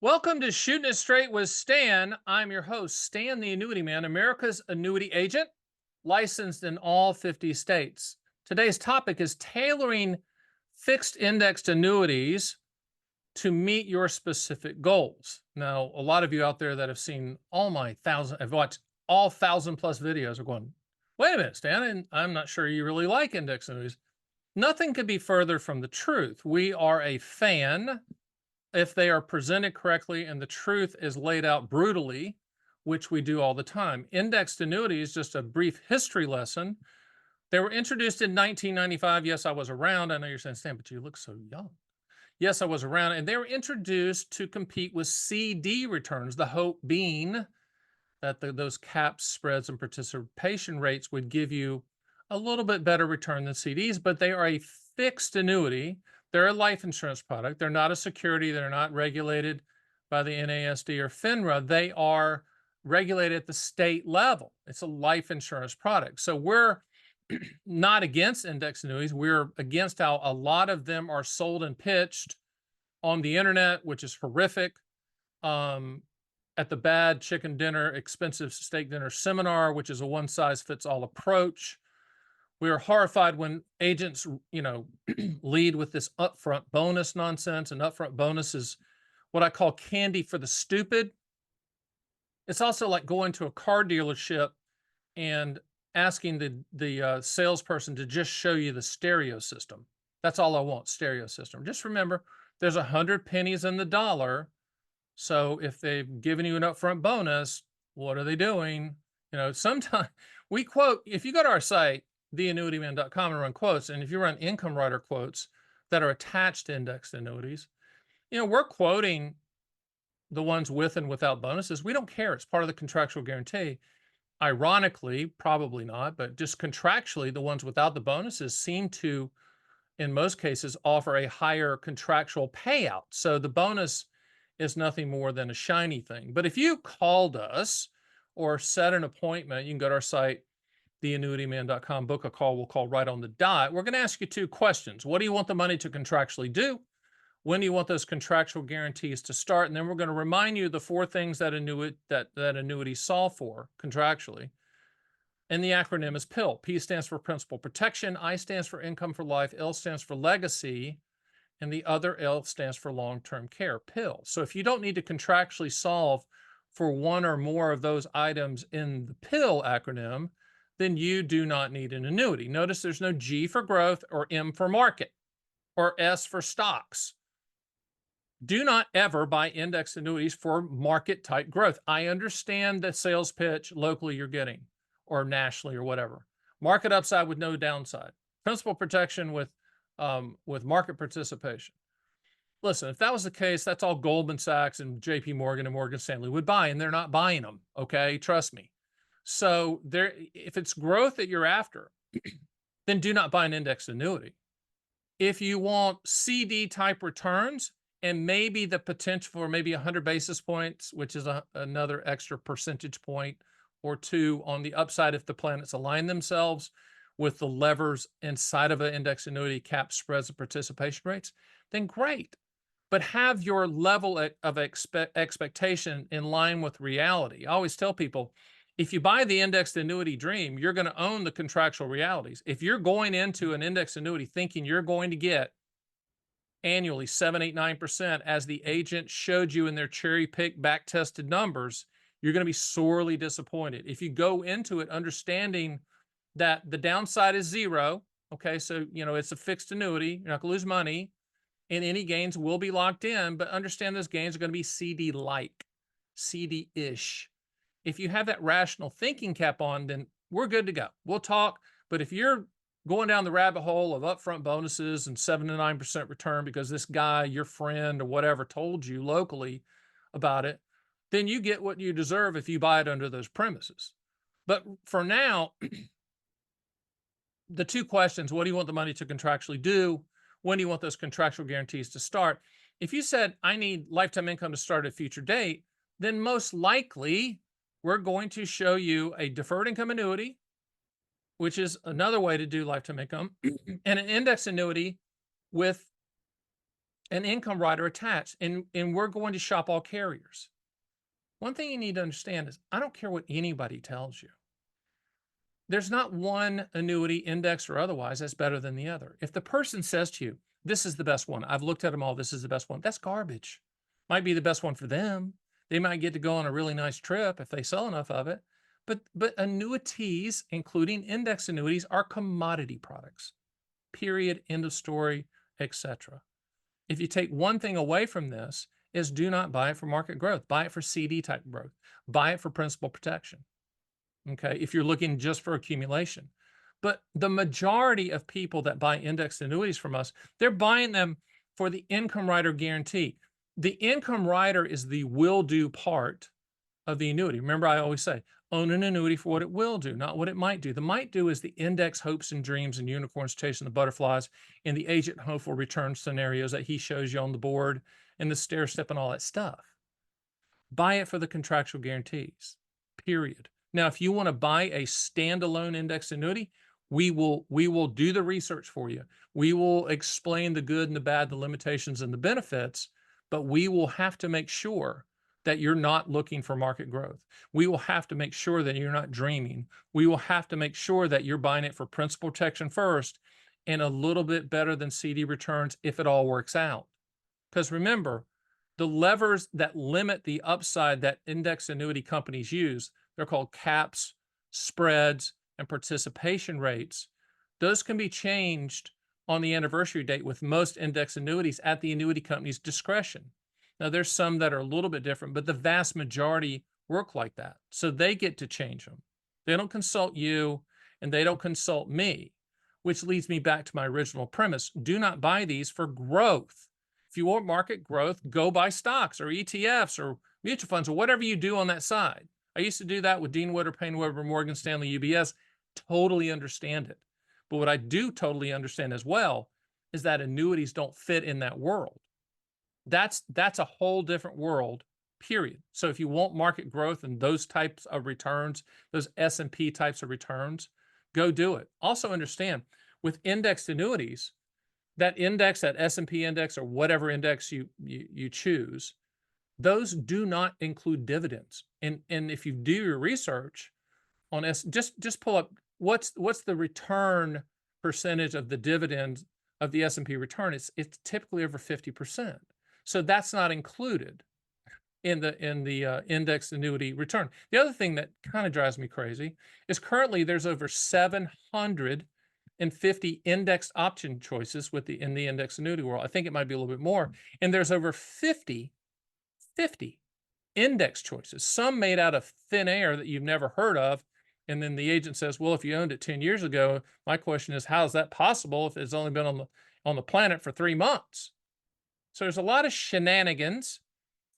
Welcome to Shooting It Straight with Stan. I'm your host, Stan the Annuity Man, America's annuity agent, licensed in all 50 states. Today's topic is tailoring fixed indexed annuities to meet your specific goals. Now, a lot of you out there that have seen all my have watched all 1,000+ videos are going, wait a minute, Stan, and I'm not sure you really like index annuities. Nothing could be further from the truth. We are a fan if they are presented correctly and the truth is laid out brutally, which we do all the time. Indexed annuities, just a brief history lesson. They were introduced in 1995. Yes, I was around. I know you're saying, Stan, but you look so young. Yes, I was around. And they were introduced to compete with CD returns, the hope being that those caps, spreads, and participation rates would give you a little bit better return than CDs, but they are a fixed annuity. They're a life insurance product. They're not a security. They're not regulated by the NASD or FINRA. They are regulated at the state level. It's a life insurance product. So we're not against index annuities. We're against how a lot of them are sold and pitched on the internet, which is horrific. At the bad chicken dinner, expensive steak dinner seminar, which is a one size fits all approach. We are horrified when agents, lead with this upfront bonus nonsense. And upfront bonus is what I call candy for the stupid. It's also like going to a car dealership and asking the salesperson to just show you the stereo system. That's all I want, stereo system. Just remember, there's 100 pennies in the dollar. So if they've given you an upfront bonus, what are they doing? Sometimes we quote, if you go to our site, theannuityman.com, and run quotes, and if you run income rider quotes that are attached to indexed annuities, we're quoting the ones with and without bonuses. We don't care. It's part of the contractual guarantee. Ironically, probably not, but just contractually, the ones without the bonuses seem to, in most cases, offer a higher contractual payout. So the bonus is nothing more than a shiny thing. But if you called us or set an appointment, you can go to our site, theannuityman.com, book a call. We'll call right on the dot. We're going to ask you two questions. What do you want the money to contractually do? When do you want those contractual guarantees to start? And then we're going to remind you the four things that annuities solve for contractually. And the acronym is PIL. P stands for principal protection. I stands for income for life. L stands for legacy. And the other L stands for long-term care, PIL. So if you don't need to contractually solve for one or more of those items in the PIL acronym, then you do not need an annuity. Notice there's no G for growth or M for market or S for stocks. Do not ever buy index annuities for market type growth. I understand the sales pitch locally you're getting or nationally or whatever. Market upside with no downside. Principal protection with market participation. Listen, if that was the case, that's all Goldman Sachs and JP Morgan and Morgan Stanley would buy, and they're not buying them. Okay, trust me. So if it's growth that you're after, then do not buy an indexed annuity. If you want CD type returns and maybe the potential for maybe 100 basis points, which is another extra percentage point or two on the upside if the planets align themselves with the levers inside of an index annuity, cap, spreads, and participation rates, then great. But have your level of expectation in line with reality. I always tell people, if you buy the indexed annuity dream, you're going to own the contractual realities. If you're going into an indexed annuity thinking you're going to get annually 7, 8, 9%, as the agent showed you in their cherry pick back tested numbers, you're going to be sorely disappointed. If you go into it understanding that the downside is zero, okay, so it's a fixed annuity, you're not going to lose money, and any gains will be locked in, but understand those gains are going to be CD-like, CD-ish. If you have that rational thinking cap on, then we're good to go. We'll talk. But if you're going down the rabbit hole of upfront bonuses and 7 to 9% return because this guy, your friend or whatever, told you locally about it, then you get what you deserve if you buy it under those premises. But for now, the two questions: what do you want the money to contractually do? When do you want those contractual guarantees to start? If you said, I need lifetime income to start at a future date, then most likely we're going to show you a deferred income annuity, which is another way to do lifetime income, and an index annuity with an income rider attached, and we're going to shop all carriers. One thing you need to understand is I don't care what anybody tells you. There's not one annuity, index or otherwise, that's better than the other. If the person says to you, this is the best one, I've looked at them all, this is the best one, that's garbage. Might be the best one for them. They might get to go on a really nice trip if they sell enough of it. But annuities, including index annuities, are commodity products. Period, end of story, etc. If you take one thing away from this, is do not buy it for market growth. Buy it for CD type growth. Buy it for principal protection. Okay, if you're looking just for accumulation. But the majority of people that buy indexed annuities from us, they're buying them for the income rider guarantee. The income rider is the will do part of the annuity. Remember, I always say, own an annuity for what it will do, not what it might do. The might do is the index hopes and dreams and unicorns chasing the butterflies in the agent hopeful return scenarios that he shows you on the board and the stair step and all that stuff. Buy it for the contractual guarantees, period. Now, if you want to buy a standalone index annuity, we will do the research for you. We will explain the good and the bad, the limitations and the benefits, but we will have to make sure that you're not looking for market growth. We will have to make sure that you're not dreaming. We will have to make sure that you're buying it for principal protection first and a little bit better than CD returns if it all works out. Because remember, the levers that limit the upside that index annuity companies use, they're called caps, spreads, and participation rates. Those can be changed on the anniversary date with most index annuities at the annuity company's discretion. Now, there's some that are a little bit different, but the vast majority work like that. So they get to change them. They don't consult you and they don't consult me, which leads me back to my original premise. Do not buy these for growth. If you want market growth, go buy stocks or ETFs or mutual funds or whatever you do on that side. I used to do that with Dean Witter, Payne Weber, Morgan Stanley, UBS. Totally understand it. But what I do totally understand as well is that annuities don't fit in that world. That's a whole different world, period. So if you want market growth and those types of returns, those S&P types of returns, go do it. Also understand, with indexed annuities, that index, that S&P index or whatever index you choose, those do not include dividends. And if you do your research on just pull up what's the return percentage of the dividend of the S&P return. It's typically over 50%. So that's not included in the indexed annuity return. The other thing that kind of drives me crazy is currently there's over 750 indexed option choices in the index annuity world. I think it might be a little bit more. And there's over 50 index choices, some made out of thin air that you've never heard of. And then the agent says, well, if you owned it 10 years ago, my question is, how is that possible if it's only been on the planet for 3 months? So there's a lot of shenanigans.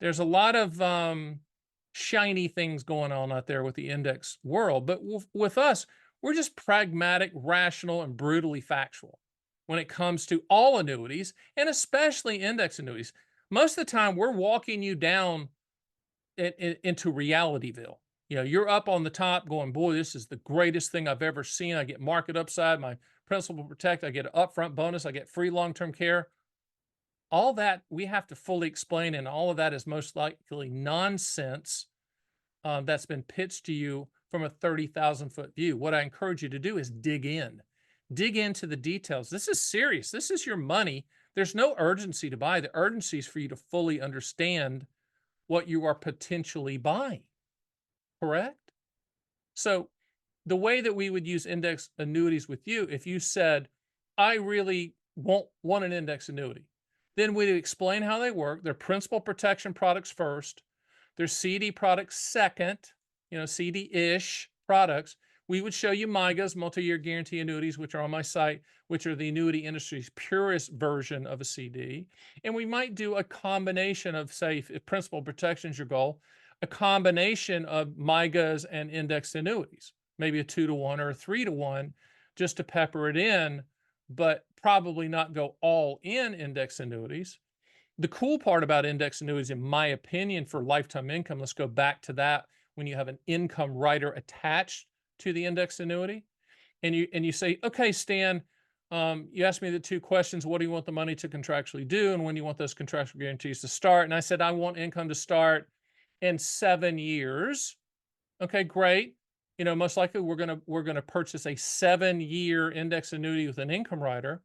There's a lot of shiny things going on out there with the index world. But with us, we're just pragmatic, rational, and brutally factual when it comes to all annuities, and especially index annuities. Most of the time, we're walking you down into Realityville. You know, you're up on the top going, boy, this is the greatest thing I've ever seen. I get market upside, my principal protect, I get an upfront bonus, I get free long-term care. All that we have to fully explain, and all of that is most likely nonsense that's been pitched to you from a 30,000-foot view. What I encourage you to do is dig into the details. This is serious. This is your money. There's no urgency to buy. The urgency is for you to fully understand what you are potentially buying. Correct? So the way that we would use index annuities with you, if you said, I really want an index annuity, then we'd explain how they work. They're principal protection products first. They're CD products second, CD-ish products. We would show you MYGAs, multi-year guarantee annuities, which are on my site, which are the annuity industry's purest version of a CD. And we might do a combination of, say, if principal protection is your goal, a combination of MYGAs and indexed annuities, maybe a 2-to-1 or a 3-to-1, just to pepper it in, but probably not go all in index annuities. The cool part about index annuities, in my opinion, for lifetime income, let's go back to that, when you have an income rider attached to the index annuity, and you say, okay, Stan, You asked me the two questions: what do you want the money to contractually do, and when do you want those contractual guarantees to start? And I said I want income to start in 7 years. Okay, great. Most likely we're gonna purchase a 7-year index annuity with an income rider,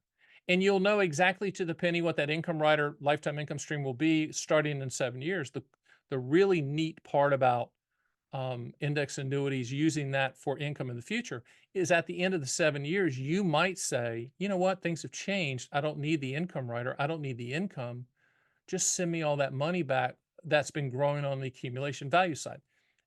and you'll know exactly to the penny what that income rider lifetime income stream will be starting in 7 years. The really neat part about index annuities using that for income in the future is at the end of the 7 years, you might say, you know what, things have changed. I don't need the income rider. I don't need the income. Just send me all that money back that's been growing on the accumulation value side.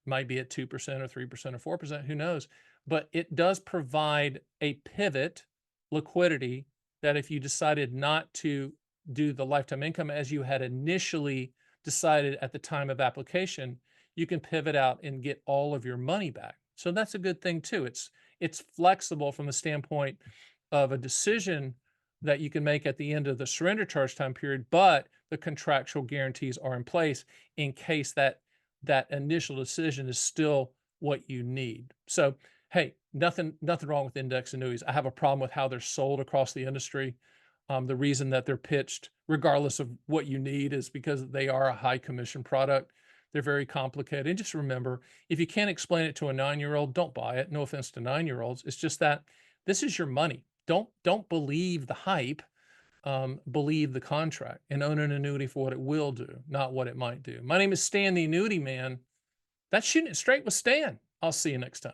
Might be at 2% or 3% or 4%, who knows? But it does provide a pivot liquidity that if you decided not to do the lifetime income as you had initially decided at the time of application, you can pivot out and get all of your money back. So that's a good thing too. It's flexible from the standpoint of a decision that you can make at the end of the surrender charge time period, but the contractual guarantees are in place in case that initial decision is still what you need. So, hey, nothing wrong with index annuities. I have a problem with how they're sold across the industry. The reason that they're pitched, regardless of what you need, is because they are a high commission product. They're very complicated. And just remember, if you can't explain it to a 9-year-old, don't buy it. No offense to 9-year-olds. It's just that this is your money. Don't believe the hype. Believe the contract and own an annuity for what it will do, not what it might do. My name is Stan the Annuity Man. That's Shooting It Straight with Stan. I'll see you next time.